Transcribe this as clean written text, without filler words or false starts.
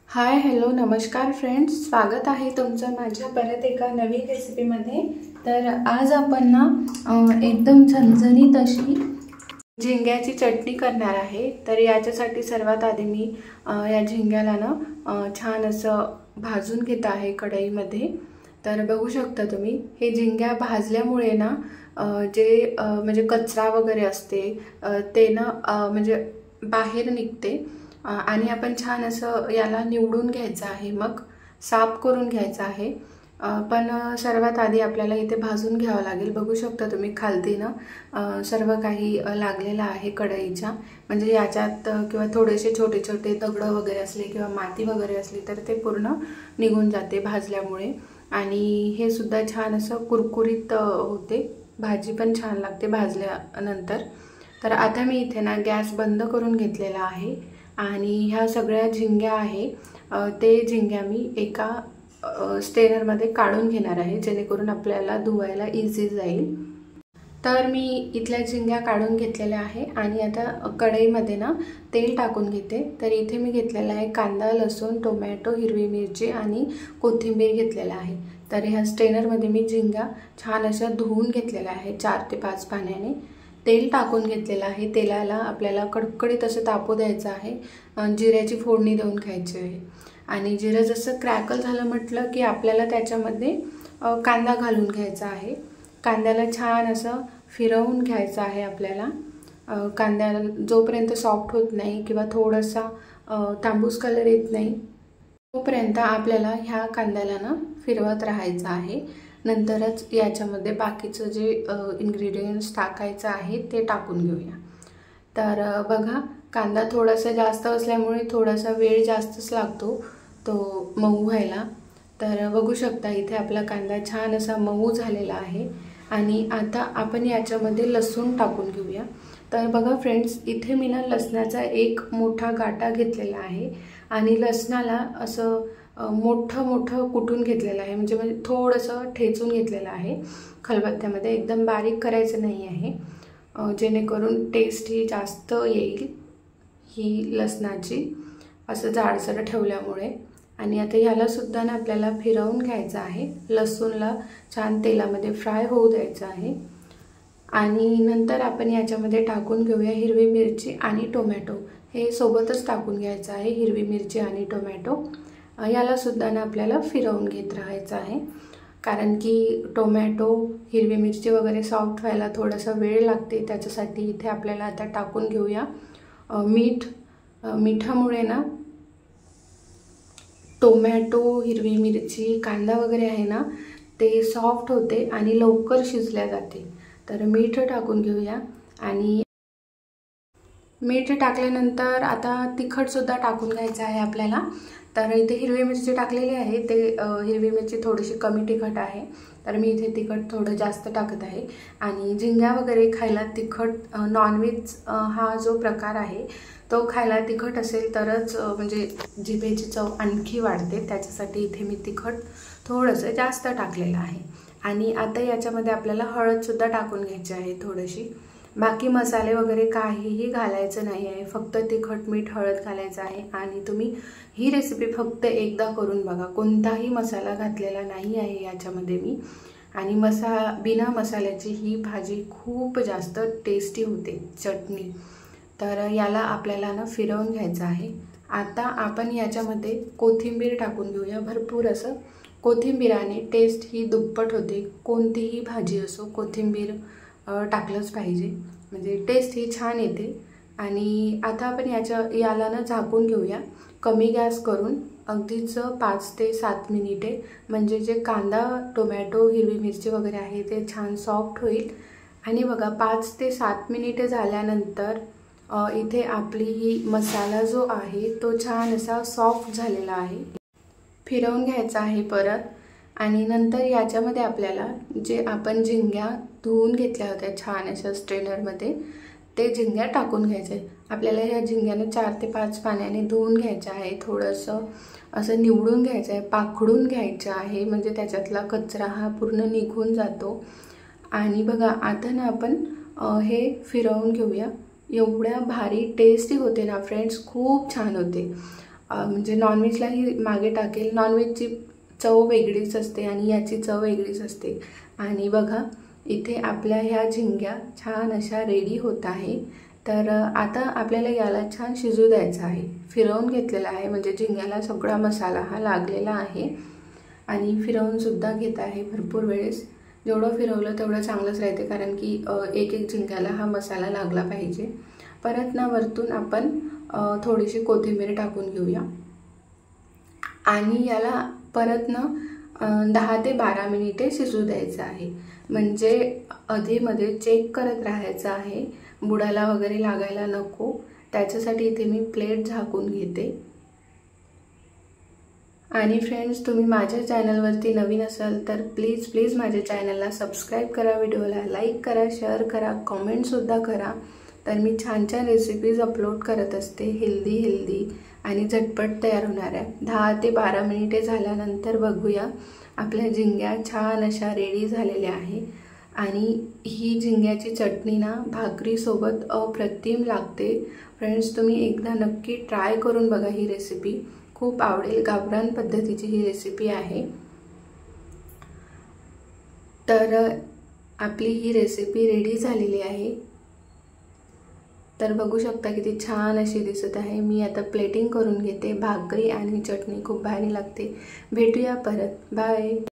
Hi hello नमस्कार friends, स्वागत आहे तुमचं माझ्या परत एका नवीन रेसिपीमध्ये। तर आज आपण ना एकदम झणझणीत अशी झिंग्याची चटणी करणार आहे। तर याच्यासाठी सर्वात आधी मी या झिंग्याला ना छान असं भाजून घेत आहे कढईमध्ये। तर बघू शकता तुम्ही हे झिंग्या भाजल्यामुळे ना जे म्हणजे कचरा वगैरे असते ते ना म्हणजे बाहेर निघते आणि आपण छान असं याला निवडून घ्यायचं आहे, मग साफ करून घ्यायचं आहे। पण सर्वात आधी आपल्याला इथे भाजून घ्यावं लागेल। बघू शकता तुम्ही खालती ना सर्व काही लागलेलं आहे कढईच्या, म्हणजे याच्यात किंवा थोडेसे छोटे छोटे दगड वगैरे असले किंवा माती वगैरे असली तर ते पूर्ण निघून जाते भाजल्यामुळे। आणि हे सुद्धा छान असं कुरकुरीत होते, भाजी पण छान लागते भाजल्यानंतर। तर आता मी इथे ना गॅस बंद करून घेतलेला आहे आणि ह्या सगळ्या झिंग्या आहे ते झिंग्या मी एका स्ट्रेनरमध्ये काढून घेणार आहे, जेणेकरून आपल्याला धुवायला इझी जाईल। तर मी इथल्या झिंग्या काढून घेतलेल्या आहे आणि आता कढईमध्ये ना तेल टाकून घेते। तर इथे मी घेतलेला आहे कांदा, लसूण, टोमॅटो, हिरवी मिरची आणि कोथिंबीर घेतलेला आहे। तर ह्या स्ट्रेनरमध्ये मी झिंग्या छान अशा धुवून घेतलेल्या आहे 4 ते 5 पाण्याने। तेल टाकून घेतलेलं आहे, तेलाला आपल्याला कडकडीत असं तापू द्यायचं आहे, जिऱ्याची फोडणी देऊन घ्यायची आहे। आणि जिरं जसं क्रॅकल झालं म्हटलं की आपल्याला त्याच्यामध्ये कांदा घालून घ्यायचा आहे। कांद्याला छान असं फिरवून घ्यायचं आहे आपल्याला। कांद्याला जोपर्यंत सॉफ्ट होत नाही किंवा थोडासा तांबूस कलर येत नाही तोपर्यंत आपल्याला ह्या कांद्याला ना फिरवत राहायचं आहे। नंतरच याच्यामध्ये बाकीचं जे इन्ग्रेडियंट्स टाकायचं आहे ते टाकून घेऊया। तर बघा कांदा थोडासा जास्त असल्यामुळे थोडासा वेळ जास्तच लागतो तो मऊ व्हायला। तर बघू शकता इथे आपला कांदा छान असा मऊ झालेला आहे आणि आता आपण याच्यामध्ये लसूण टाकून घेऊया। तर बघा फ्रेंड्स, इथे मी ना लसणाचा एक मोठा गाटा घेतलेला आहे आणि लसणाला असं मोठं मोठं कुटून घेतलेलं आहे, म्हणजे थोडंसं ठेचून घेतलेलं आहे खलबत्त्यामध्ये, एकदम बारीक करायचं नाही आहे, जेणेकरून टेस्ट ही जास्त येईल ही लसणाची असं जाडसर ठेवल्यामुळे। आणि आता ह्याला सुद्धा ना आपल्याला फिरवून घ्यायचं आहे, लसूणला छान तेलामध्ये फ्राय होऊ द्यायचं आहे। आणि नंतर आपण याच्यामध्ये टाकून घेऊया हिरवी मिरची आणि टोमॅटो, हे सोबतच टाकून घ्यायचं आहे, हिरवी मिरची आणि टोमॅटो। याला सुद्धा ना आपल्याला फिरवून घेत राहायचं आहे, कारण की टोमॅटो, हिरवी मिरची वगैरे सॉफ्ट व्हायला थोडासा वेळ लागते, त्याच्यासाठी इथे आपल्याला आता टाकून घेऊया मीठ। मिठामुळे ना टोमॅटो, हिरवी मिरची, कांदा वगैरे आहे ना ते सॉफ्ट होते आणि लवकर शिजल्या जाते। तर मीठ टाकून घेऊया आणि मीठ टाकल्यानंतर आता तिखटसुद्धा टाकून घ्यायचं आहे आपल्याला। तर इथे हिरवी मिरची टाकलेली आहे, ते हिरवी मिरची थोडीशी कमी तिखट आहे, तर मी इथे तिखट थोडं जास्त टाकत आहे। आणि झिंग्या वगैरे खायला तिखट, नॉनव्हेज हा जो प्रकार आहे तो खायला तिखट असेल तरच म्हणजे जिभेची चव आणखी वाढते, त्याच्यासाठी इथे मी तिखट थोडंसं जास्त टाकलेलं आहे। आणि आता याच्यामध्ये आपल्याला हळदसुद्धा टाकून घ्यायची आहे थोडीशी। बाकी मसाले वगैरे काहीही घालायचं नाही आहे, फक्त तिखट, मीठ, हळद घालायचं आहे। आणि तुम्ही ही रेसिपी फक्त एकदा करून बघा, कोणताही मसाला घातलेला नाही आहे याच्यामध्ये मी। आणि बिना मसाल्याची ही भाजी खूप जास्त टेस्टी होते चटणी। तर याला आपल्याला ना फिरवून घ्यायचं आहे। आता आपण याच्यामध्ये कोथिंबीर टाकून घेऊया, भरपूर असं। कोथिंबीराने टेस्ट ही दुप्पट होते, कोणतीही भाजी असो कोथिंबीर टाकलंच पाहिजे, म्हणजे टेस्ट ही छान येते। आणि आता आपण याला ना झाकून घेऊया कमी गॅस करून, अगदीच 5 ते 7 मिनिटे, म्हणजे जे कांदा, टोमॅटो, हिरवी मिरची वगैरे आहे ते छान सॉफ्ट होईल। आणि बघा 5 ते 7 मिनिटे झाल्यानंतर इथे आपली ही मसाला जो आहे तो छान असा सॉफ्ट झालेला आहे। फिरवून घ्यायचा आहे परत। आणि नंतर याच्यामध्ये आपल्याला जे आपण झिंग्या धुवून घेतल्या होत्या छान अशा स्ट्रेनरमध्ये, ते झिंग्या टाकून घ्यायचे। आपल्याला ह्या झिंग्याने 4 ते 5 पाण्याने धुवून घ्यायचं आहे, थोडंसं असं निवडून घ्यायचं आहे, पाखडून घ्यायचं आहे, म्हणजे त्याच्यातला कचरा हा पूर्ण निघून जातो। आणि बघा आता ना आपण हे फिरवून घेऊया, एवढ्या भारी टेस्टी होते ना फ्रेंड्स, खूप छान होते। म्हणजे नॉनव्हेजलाही मागे टाकेल. नॉनव्हेजची चव वेगळीच असते आणि याची चव वेगळीच असते. आणि बघा इथे आपल्या ह्या झिंग्या छान अशा रेडी होत आहे. तर आता आपल्याला याला छान शिजू द्यायचं आहे. फिरवून घेतलेला आहे म्हणजे झिंग्याला सगळा मसाला हा लागलेला आहे. आणि फिरवूनसुद्धा घेत आहे भरपूर वेळेस. जेवढं फिरवलं तेवढं चांगलंच राहते, कारण की एक एक झिंग्याला हा मसाला लागला पाहिजे. परत ना वरतून आपण थोडीशी कोथिंबीर टाकून घेऊया आणि याला परत ना 10 ते 12 मिनिटे शिजू द्यायचं आहे. म्हणजे अधेमध्ये चेक करत राहायचं आहे, बुडाला वगैरे लागायला नको. त्याच्यासाठी इथे मी प्लेट झाकून घेते. आणि फ्रेंड्स, तुम्ही माझ्या चॅनलवरती नवीन असाल तर प्लीज माझ्या चॅनलला सबस्क्राईब करा, व्हिडिओला लाईक करा, शेअर करा, कॉमेंटसुद्धा करा. तर मी छान छान रेसिपीज अपलोड करत असते, हेल्दी आणि झटपट तयार होणाऱ्या. 10 ते 12 मिनिटे झाल्यानंतर बघूया आपल्या झिंग्या छान अशा रेडी झालेल्या आहे. आणि ही झिंग्याची चटणी ना भाकरीसोबत अप्रतिम लागते. फ्रेंड्स, तुम्ही एकदा नक्की ट्राय करून बघा ही रेसिपी, खूप आवडेल. गावरान पद्धतीची ही रेसिपी आहे. तर आपली ही रेसिपी रेडी झालेली आहे. तर बघू शकता किती छान अशी दिसत आहे. मी आता प्लेटिंग करून घेते. भाकरी आणि चटणी खूप भारी लागते. भेटूया परत. बाय.